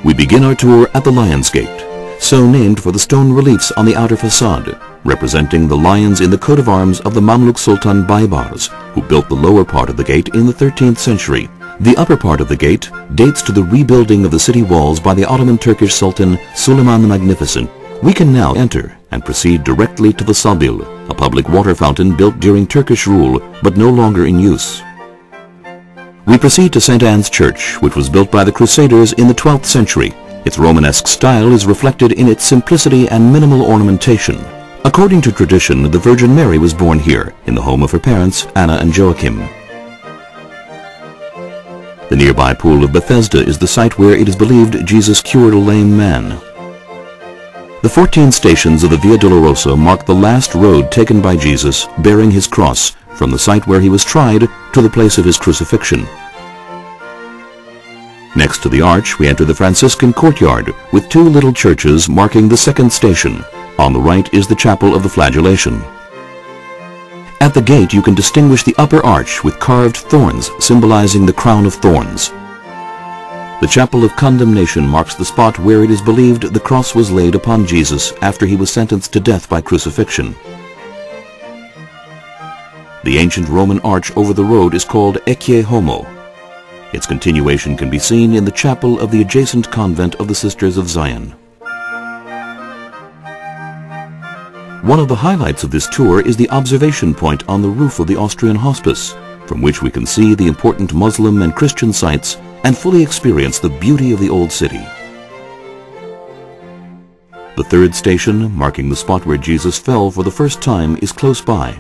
We begin our tour at the Lion's Gate, so named for the stone reliefs on the outer facade, representing the lions in the coat of arms of the Mamluk Sultan Baybars, who built the lower part of the gate in the 13th century. The upper part of the gate dates to the rebuilding of the city walls by the Ottoman Turkish Sultan Suleiman the Magnificent. We can now enter and proceed directly to the Sabil, a public water fountain built during Turkish rule but no longer in use. We proceed to St. Anne's Church, which was built by the Crusaders in the 12th century. Its Romanesque style is reflected in its simplicity and minimal ornamentation. According to tradition, the Virgin Mary was born here, in the home of her parents, Anna and Joachim. The nearby pool of Bethesda is the site where it is believed Jesus cured a lame man. The 14 stations of the Via Dolorosa mark the last road taken by Jesus bearing his cross from the site where he was tried to the place of his crucifixion. Next to the arch, we enter the Franciscan courtyard with two little churches marking the second station. On the right is the Chapel of the Flagellation. At the gate you can distinguish the upper arch with carved thorns symbolizing the crown of thorns. The Chapel of Condemnation marks the spot where it is believed the cross was laid upon Jesus after he was sentenced to death by crucifixion. The ancient Roman arch over the road is called Ecce Homo. Its continuation can be seen in the chapel of the adjacent convent of the Sisters of Zion. One of the highlights of this tour is the observation point on the roof of the Austrian hospice, from which we can see the important Muslim and Christian sites and fully experience the beauty of the old city. The third station, marking the spot where Jesus fell for the first time, is close by.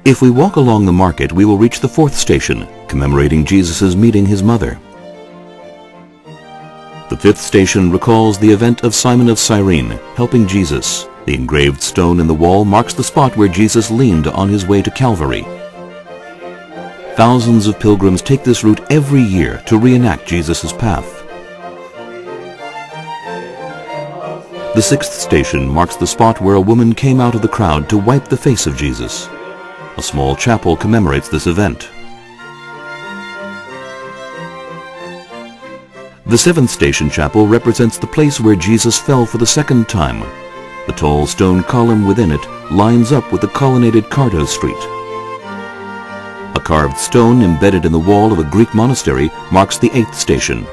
If we walk along the market, we will reach the fourth station, commemorating Jesus' meeting his mother. The fifth station recalls the event of Simon of Cyrene helping Jesus. The engraved stone in the wall marks the spot where Jesus leaned on his way to Calvary. Thousands of pilgrims take this route every year to reenact Jesus' path. The sixth station marks the spot where a woman came out of the crowd to wipe the face of Jesus. A small chapel commemorates this event. The seventh station chapel represents the place where Jesus fell for the second time. The tall stone column within it lines up with the colonnaded Cardo Street. A carved stone embedded in the wall of a Greek monastery marks the eighth station.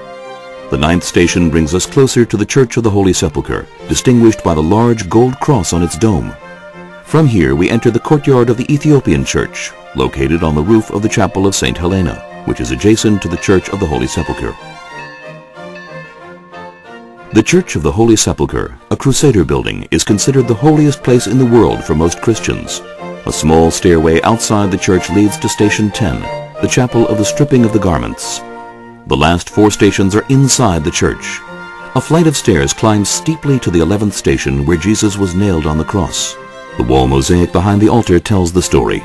The ninth station brings us closer to the Church of the Holy Sepulchre, distinguished by the large gold cross on its dome. From here we enter the courtyard of the Ethiopian Church, located on the roof of the Chapel of St. Helena, which is adjacent to the Church of the Holy Sepulchre. The Church of the Holy Sepulchre, a Crusader building, is considered the holiest place in the world for most Christians. A small stairway outside the church leads to Station 10, the Chapel of the Stripping of the Garments. The last four stations are inside the church. A flight of stairs climbs steeply to the 11th station where Jesus was nailed on the cross. The wall mosaic behind the altar tells the story.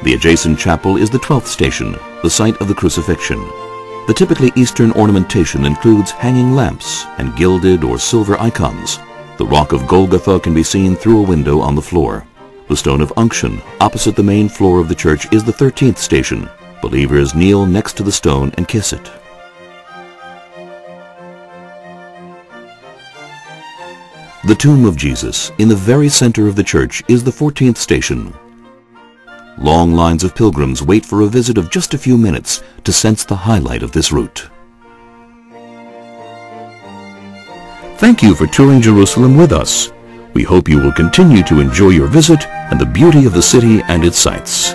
The adjacent chapel is the 12th station, the site of the crucifixion. The typically Eastern ornamentation includes hanging lamps and gilded or silver icons. The rock of Golgotha can be seen through a window on the floor. The stone of unction, opposite the main floor of the church, is the 13th station. Believers kneel next to the stone and kiss it. The tomb of Jesus, in the very center of the church, is the 14th station. Long lines of pilgrims wait for a visit of just a few minutes to sense the highlight of this route. Thank you for touring Jerusalem with us. We hope you will continue to enjoy your visit and the beauty of the city and its sights.